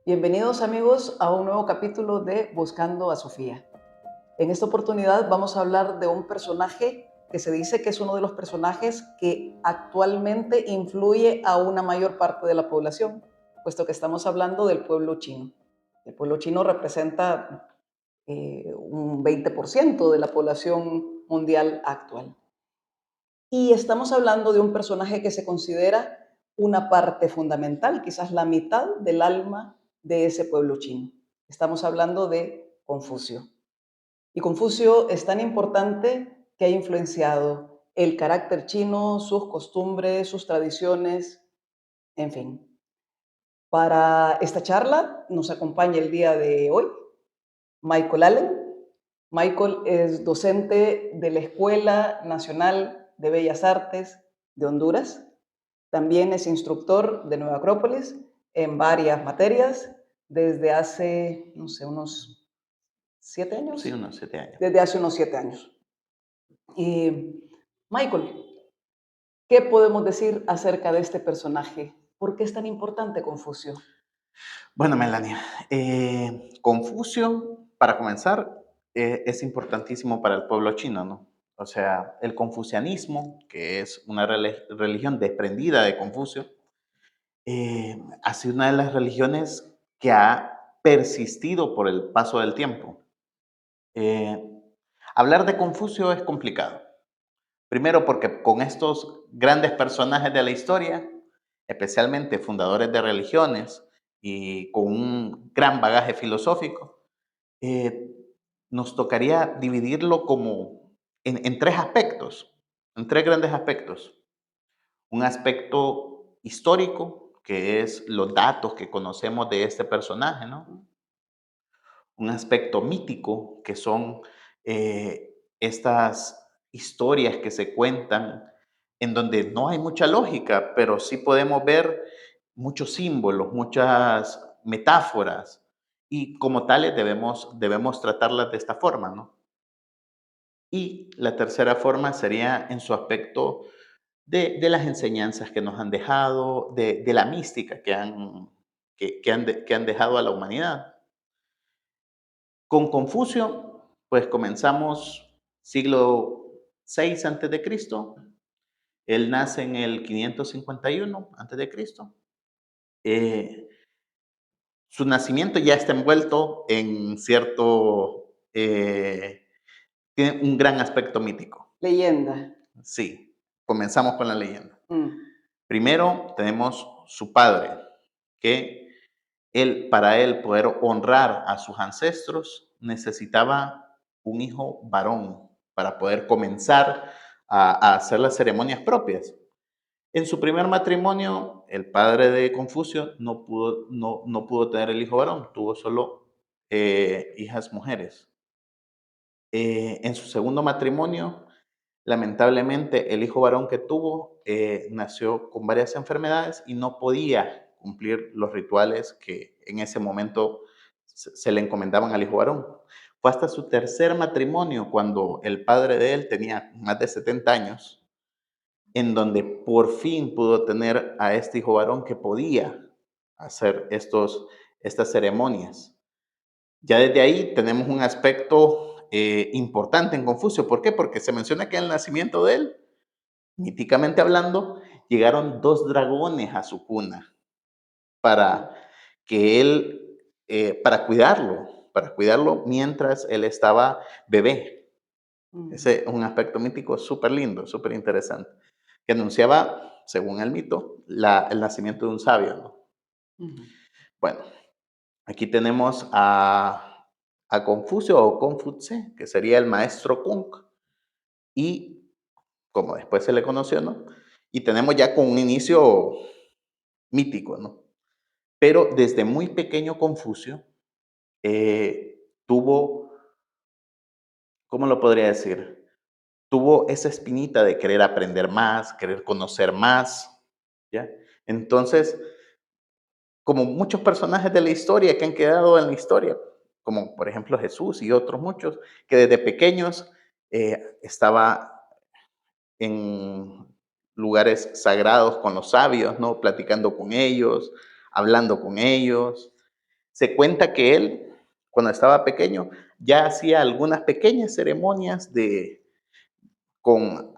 Bienvenidos amigos a un nuevo capítulo de Buscando a Sofía. En esta oportunidad vamos a hablar de un personaje que se dice que es uno de los personajes que actualmente influye a una mayor parte de la población, puesto que estamos hablando del pueblo chino. El pueblo chino representa un 20% de la población mundial actual. Y estamos hablando de un personaje que se considera una parte fundamental, quizás la mitad del alma de ese pueblo chino. Estamos hablando de Confucio. Y Confucio es tan importante que ha influenciado el carácter chino, sus costumbres, sus tradiciones, en fin. Para esta charla nos acompaña el día de hoy Michael Allen. Michael es docente de la Escuela Nacional de Bellas Artes de Honduras. También es instructor de Nueva Acrópolis en varias materias desde hace, no sé, unos 7 Sí, años. unos 7 años. Desde hace unos 7 años. Y Michael, ¿qué podemos decir acerca de este personaje? ¿Por qué es tan importante Confucio? Bueno, Melania, Confucio, para comenzar, es importantísimo para el pueblo chino, ¿no? O sea, el confucianismo, que es una religión desprendida de Confucio, ha sido una de las religiones que ha persistido por el paso del tiempo. Eh, Hablar de Confucio es complicado. Primero porque con estos grandes personajes de la historia, especialmente fundadores de religiones y con un gran bagaje filosófico, eh, nos tocaría dividirlo como en tres aspectos, en tres grandes aspectos. Un aspecto histórico, que es los datos que conocemos de este personaje, ¿no? Un aspecto mítico, que son estas historias que se cuentan en donde no hay mucha lógica, pero sí podemos ver muchos símbolos, muchas metáforas, y como tales debemos tratarlas de esta forma, ¿no? Y la tercera forma sería en su aspecto de las enseñanzas que nos han dejado, de la mística que han dejado a la humanidad. Con Confucio, pues comenzamos siglo VI antes de Cristo. Él nace en el 551 antes de Cristo. Eh, Su nacimiento ya está envuelto en tiene un gran aspecto mítico. Leyenda. Sí, comenzamos con la leyenda. Mm. Primero tenemos su padre, que para él poder honrar a sus ancestros, necesitaba un hijo varón para poder comenzar a hacer las ceremonias propias. En su primer matrimonio, el padre de Confucio no pudo tener el hijo varón, tuvo solo hijas mujeres. En su segundo matrimonio, lamentablemente, el hijo varón que tuvo nació con varias enfermedades y no podía cumplir los rituales que en ese momento se le encomendaban al hijo varón. Fue hasta su tercer matrimonio, cuando el padre de él tenía más de 70 años, en donde por fin pudo tener a este hijo varón que podía hacer estas ceremonias. Ya desde ahí tenemos un aspecto importante en Confucio. ¿Por qué? Porque se menciona que en el nacimiento de él, míticamente hablando, llegaron dos dragones a su cuna para que él, para cuidarlo mientras él estaba bebé. Mm. Ese es un aspecto mítico súper lindo, súper interesante, que anunciaba, según el mito, el nacimiento de un sabio, ¿no? Mm. Bueno, aquí tenemos a Confucio o Confutse, que sería el maestro Kung, y como después se le conoció, ¿no? Y tenemos ya con un inicio mítico, ¿no? Pero desde muy pequeño Confucio tuvo, ¿cómo lo podría decir? Tuvo esa espinita de querer aprender más, querer conocer más, ¿ya? Entonces, como muchos personajes de la historia que han quedado en la historia, como por ejemplo Jesús y otros muchos, que desde pequeños estaba en lugares sagrados con los sabios, ¿no? Platicando con ellos, hablando con ellos. Se cuenta que él, cuando estaba pequeño, ya hacía algunas pequeñas ceremonias con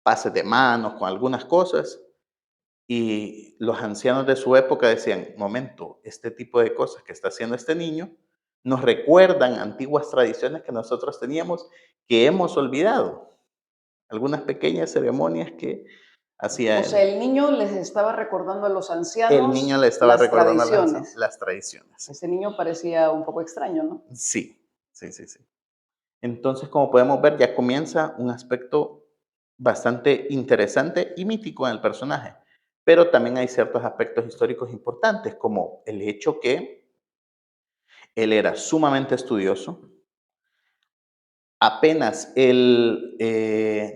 pases de manos, con algunas cosas, y los ancianos de su época decían, momento, este tipo de cosas que está haciendo este niño nos recuerdan antiguas tradiciones que nosotros teníamos que hemos olvidado. Algunas pequeñas ceremonias que hacía O sea, él. el niño les estaba recordando a los El niño le ancianos estaba las recordando a tradiciones. las tradiciones. Ese niño parecía un poco extraño, ¿no? Sí, sí, sí, sí. Entonces, como podemos ver, ya comienza un aspecto bastante interesante y mítico en el personaje. Pero también hay ciertos aspectos históricos importantes, como el hecho que él era sumamente estudioso. Apenas él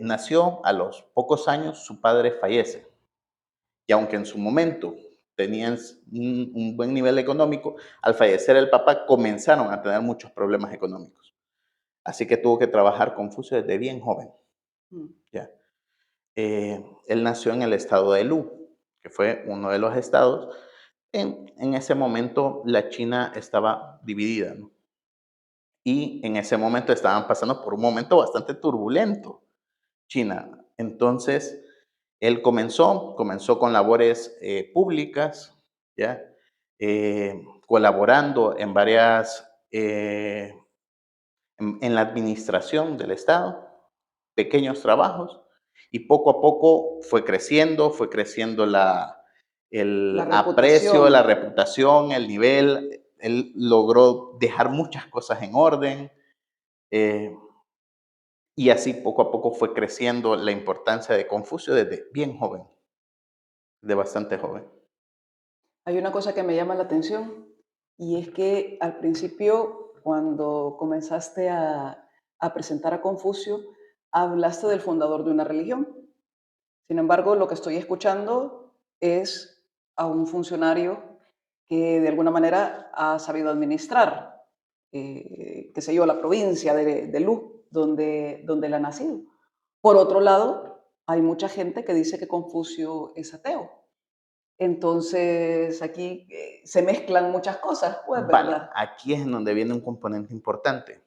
nació, a los pocos años su padre fallece. Y aunque en su momento tenían un buen nivel económico, al fallecer el papá comenzaron a tener muchos problemas económicos. Así que tuvo que trabajar Confucio desde bien joven. Mm. ¿Ya? Él nació en el estado de Lu, que fue uno de los estados. En ese momento la China estaba dividida, ¿no? Y en ese momento estaban pasando por un momento bastante turbulento, China. Entonces, él comenzó con labores públicas, ¿ya? Colaborando en varias, en la administración del Estado, pequeños trabajos, y poco a poco fue creciendo La el aprecio, la reputación. reputación, el nivel. Él logró dejar muchas cosas en orden. eh, y así poco a poco fue creciendo la importancia de Confucio desde bien joven, de bastante joven. Hay una cosa que me llama la atención y es que al principio, cuando comenzaste a presentar a Confucio, hablaste del fundador de una religión. Sin embargo, lo que estoy escuchando es a un funcionario que de alguna manera ha sabido administrar, qué sé yo, la provincia de Lu, donde él ha nacido. Por otro lado, hay mucha gente que dice que Confucio es ateo. Entonces, aquí se mezclan muchas cosas, pues, Vale, ¿verdad? aquí es en donde viene un componente importante.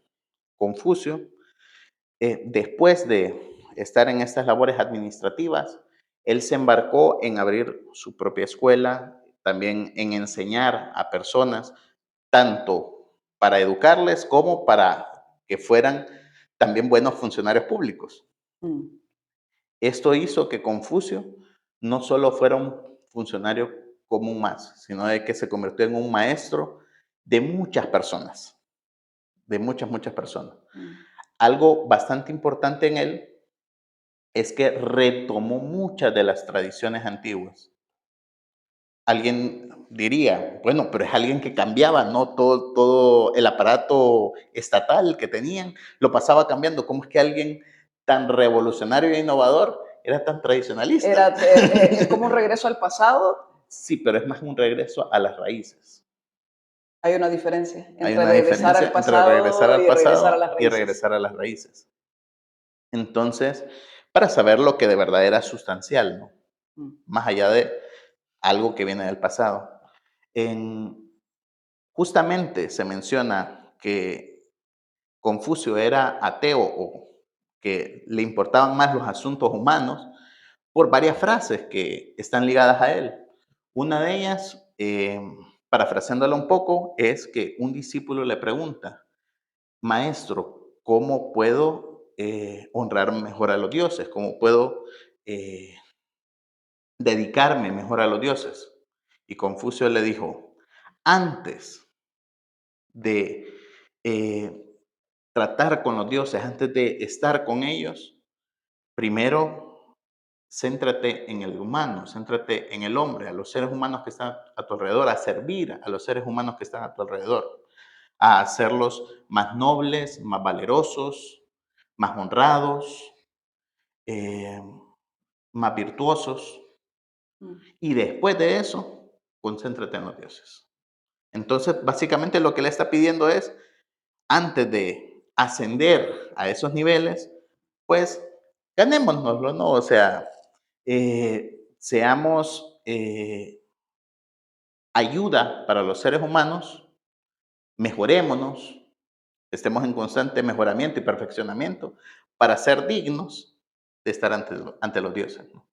Confucio, después de estar en estas labores administrativas, él se embarcó en abrir su propia escuela, también en enseñar a personas, tanto para educarles como para que fueran también buenos funcionarios públicos. Mm. Esto hizo que Confucio no solo fuera un funcionario común más, sino de que se convirtió en un maestro de muchas personas, de muchas, muchas personas. Mm. Algo bastante importante en él es que retomó muchas de las tradiciones antiguas. Alguien diría, bueno, pero es alguien que cambiaba, ¿no? Todo el aparato estatal que tenían, lo pasaba cambiando. ¿Cómo es que alguien tan revolucionario e innovador era tan tradicionalista? Es como un regreso al pasado. Sí, pero es más un regreso a las raíces. Hay una diferencia Hay entre una regresar diferencia al entre regresar pasado al y regresar a pasado las y raíces. regresar a las raíces. Entonces, para saber lo que de verdad era sustancial, ¿no? Mm. Más allá de algo que viene del pasado. En, justamente se menciona que Confucio era ateo o que le importaban más los asuntos humanos por varias frases que están ligadas a él. Una de ellas, parafraseándola un poco, es que un discípulo le pregunta, maestro, ¿cómo puedo honrar mejor a los dioses? ¿Cómo puedo eh, dedicarme mejor a los dioses? Y Confucio le dijo, antes de tratar con los dioses, antes de estar con ellos, primero céntrate en el humano, céntrate en el hombre, a los seres humanos que están a tu alrededor, a servir a los seres humanos que están a tu alrededor, a hacerlos más nobles, más valerosos, más honrados, eh, más virtuosos. Mm. Y después de eso, concéntrate en los dioses. Entonces, básicamente lo que le está pidiendo es, antes de ascender a esos niveles, pues ganémonoslo, ¿no? O sea, seamos ayuda para los seres humanos, mejorémonos, estemos en constante mejoramiento y perfeccionamiento para ser dignos de estar ante los dioses, ¿no?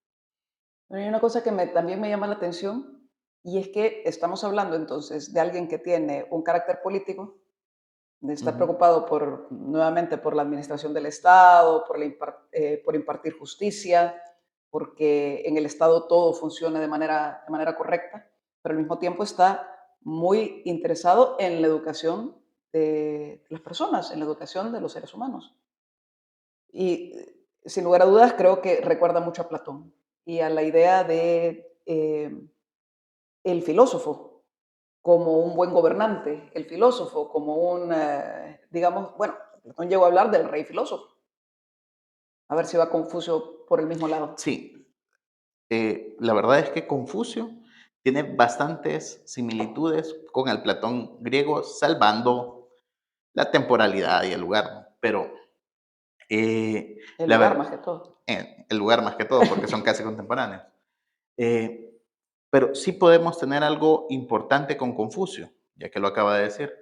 Pero hay una cosa que también me llama la atención y es que estamos hablando entonces de alguien que tiene un carácter político, está Ujú. preocupado nuevamente por la administración del Estado, por impartir justicia, porque en el Estado todo funcione de manera correcta, pero al mismo tiempo está muy interesado en la educación de las personas, en la educación de los seres humanos. Y sin lugar a dudas creo que recuerda mucho a Platón y a la idea de el filósofo como un buen gobernante, el filósofo como digamos, bueno, Platón llegó a hablar del rey filósofo. A ver si va Confucio por el mismo lado. Sí, la verdad es que Confucio tiene bastantes similitudes con el Platón griego, salvando la temporalidad y el lugar, ¿no? Pero El la lugar ver más que todo. el lugar más que todo, porque son casi contemporáneos. Eh, pero sí podemos tener algo importante con Confucio, ya que lo acaba de decir.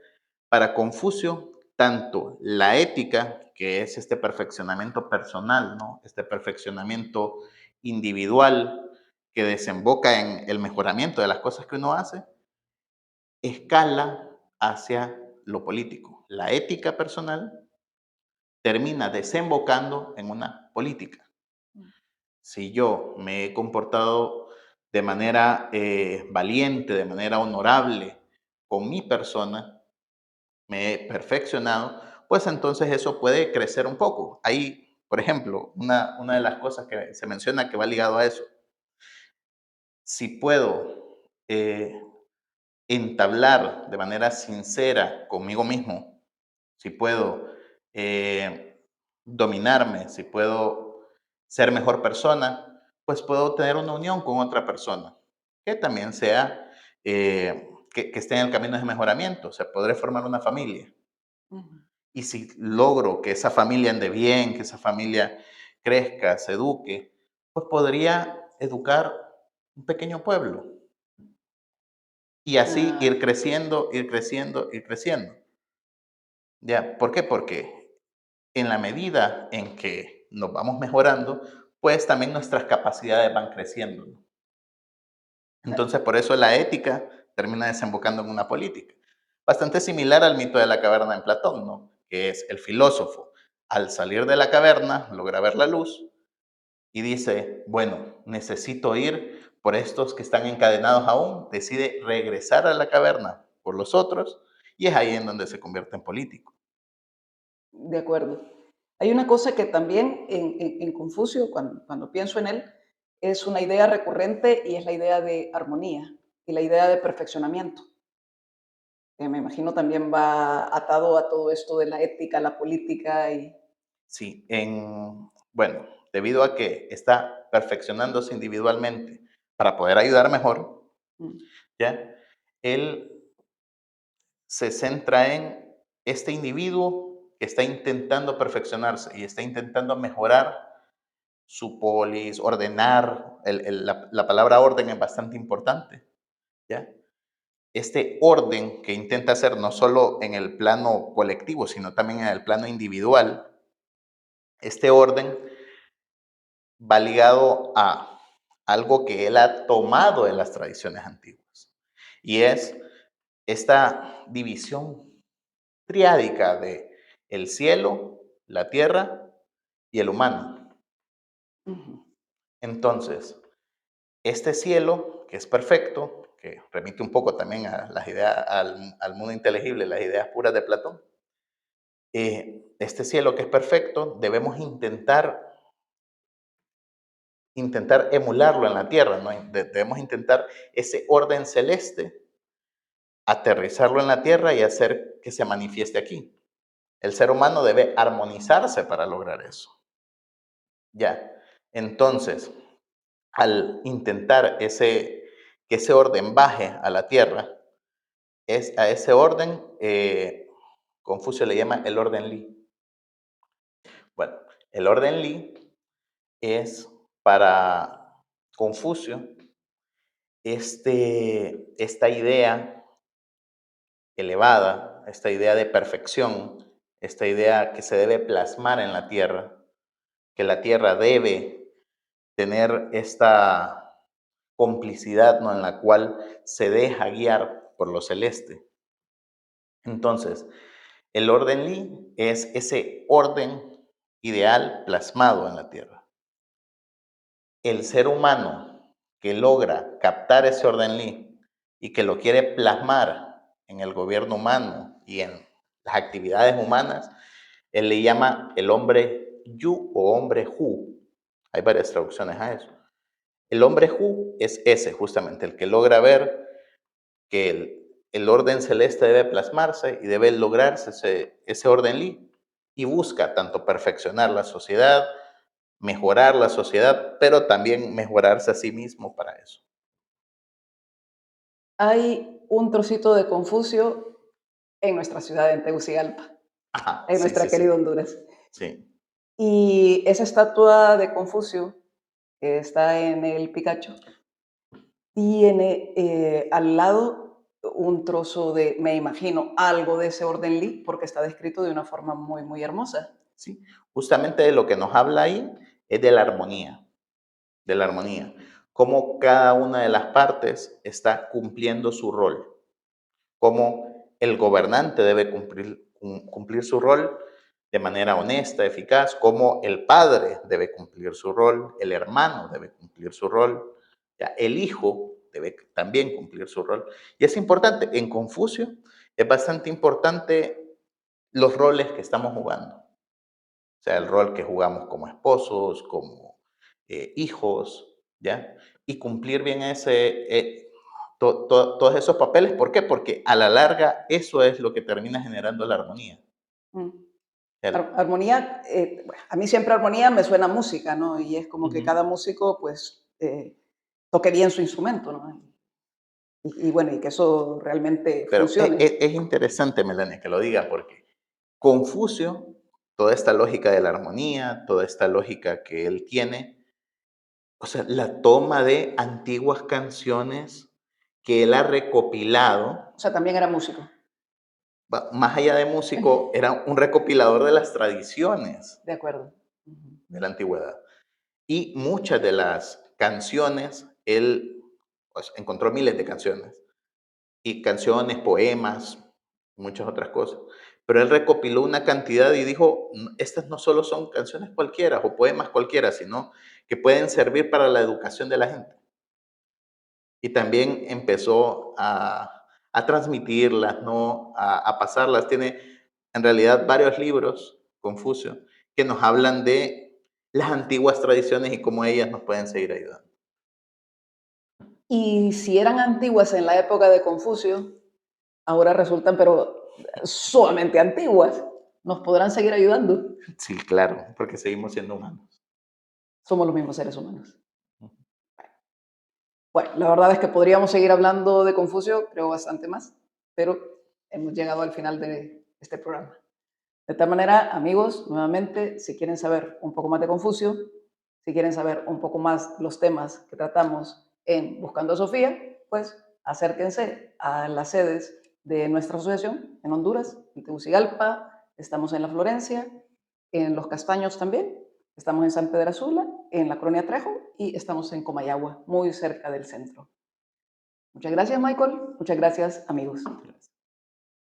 Para Confucio, tanto la ética, que es este perfeccionamiento personal, ¿no? Este perfeccionamiento individual que desemboca en el mejoramiento de las cosas que uno hace, escala hacia lo político. La ética personal termina desembocando en una política. Si yo me he comportado de manera valiente, de manera honorable con mi persona, me he perfeccionado, pues entonces eso puede crecer un poco. Ahí, por ejemplo, una de las cosas que se menciona que va ligado a eso, si puedo entablar de manera sincera conmigo mismo, si puedo dominarme, si puedo ser mejor persona, pues puedo tener una unión con otra persona que también sea, que esté en el camino de mejoramiento, o sea, podré formar una familia. Ujú. Y si logro que esa familia ande bien, que esa familia crezca, se eduque, pues podría educar un pequeño pueblo y así Ah, ir creciendo, ir creciendo, ir creciendo. ¿Ya? ¿Por qué? Porque en la medida en que nos vamos mejorando, pues también nuestras capacidades van creciendo, ¿no? Entonces, por eso la ética termina desembocando en una política. Bastante similar al mito de la caverna en Platón, ¿no? Que es el filósofo, al salir de la caverna, logra ver la luz y dice, bueno, necesito ir por estos que están encadenados aún, decide regresar a la caverna por los otros y es ahí en donde se convierte en político. de acuerdo. Hay una cosa que también en Confucio, cuando pienso en él, es una idea recurrente y es la idea de armonía y la idea de perfeccionamiento, que me imagino también va atado a todo esto de la ética, la política y... Sí, bueno, debido a que está perfeccionándose individualmente para poder ayudar mejor, Mm, ¿ya? Él se centra en este individuo que está intentando perfeccionarse y está intentando mejorar su polis, ordenar, la palabra orden es bastante importante, ¿ya? Este orden que intenta hacer no solo en el plano colectivo, sino también en el plano individual, este orden va ligado a algo que él ha tomado de las tradiciones antiguas. Y es esta división triádica de el cielo, la tierra y el humano. ujú. Entonces, este cielo, que es perfecto, que remite un poco también a las ideas, al mundo inteligible, las ideas puras de Platón, este cielo que es perfecto, debemos intentar emularlo en la tierra, ¿no? Debemos intentar ese orden celeste, aterrizarlo en la tierra y hacer que se manifieste aquí. El ser humano debe armonizarse para lograr eso. Ya. Entonces, al intentar que ese orden baje a la tierra, a ese orden Confucio le llama el orden Li. Bueno, el orden Li es para Confucio esta idea elevada, esta idea de perfección, esta idea que se debe plasmar en la tierra, que la tierra debe tener esta complicidad, ¿no? En la cual se deja guiar por lo celeste. Entonces, el orden Li es ese orden ideal plasmado en la tierra. El ser humano que logra captar ese orden Li y que lo quiere plasmar en el gobierno humano y en las actividades humanas, él le llama el hombre Yu o hombre Hu. Hay varias traducciones a eso. El hombre Hu es ese, justamente, el que logra ver que el orden celeste debe plasmarse y debe lograrse ese orden Li, y busca tanto perfeccionar la sociedad, mejorar la sociedad, pero también mejorarse a sí mismo para eso. Hay un trocito de Confucio en nuestra ciudad, en Tegucigalpa, Ajá, en sí, nuestra sí, sí, querida Honduras. sí. Y esa estatua de Confucio, que está en el Picacho, tiene al lado un trozo de, me imagino, algo de ese orden Li, porque está descrito de una forma muy, muy hermosa. Sí, justamente de lo que nos habla ahí es de la armonía, de la armonía. Cómo cada una de las partes está cumpliendo su rol, cómo el gobernante debe cumplir su rol de manera honesta, eficaz, cómo el padre debe cumplir su rol, el hermano debe cumplir su rol, ya, el hijo debe también cumplir su rol. Y es importante, en Confucio es bastante importante los roles que estamos jugando. O sea, el rol que jugamos como esposos, como hijos, ¿ya? Y cumplir bien todos esos papeles. ¿Por qué? Porque a la larga eso es lo que termina generando la armonía. Mm. El- Armonía, bueno, a mí siempre armonía me suena a música, ¿no? Y es como que Ujú. cada músico, pues, toque bien su instrumento, ¿no? Y bueno, y que eso realmente Pero funcione. es interesante, Melania, que lo diga, porque Confucio, toda esta lógica de la armonía, toda esta lógica que él tiene, o sea, la toma de antiguas canciones que él ha recopilado. O sea, también era músico. Más allá de músico, era un recopilador de las tradiciones De acuerdo. Ujú. de la antigüedad. Y muchas de las canciones, él pues, encontró miles de canciones, y canciones, poemas, muchas otras cosas. Pero él recopiló una cantidad y dijo, estas no solo son canciones cualquiera o poemas cualquiera, sino que pueden servir para la educación de la gente. Y también empezó a transmitirlas, ¿no? A pasarlas. Tiene en realidad varios libros, Confucio, que nos hablan de las antiguas tradiciones y cómo ellas nos pueden seguir ayudando. Y si eran antiguas en la época de Confucio, ahora resultan, pero sumamente antiguas. ¿Nos podrán seguir ayudando? Sí, claro, porque seguimos siendo humanos. Somos los mismos seres humanos. Bueno, la verdad es que podríamos seguir hablando de Confucio, creo bastante más, pero hemos llegado al final de este programa. De tal manera, amigos, nuevamente, si quieren saber un poco más de Confucio, si quieren saber un poco más los temas que tratamos en Buscando a Sofía, pues acérquense a las sedes de nuestra asociación en Honduras, en Tegucigalpa, estamos en La Florencia, en Los Castaños también, estamos en San Pedro Sula, en la Colonia Trejo y estamos en Comayagua, muy cerca del centro. Muchas gracias, Michael. Muchas gracias, amigos.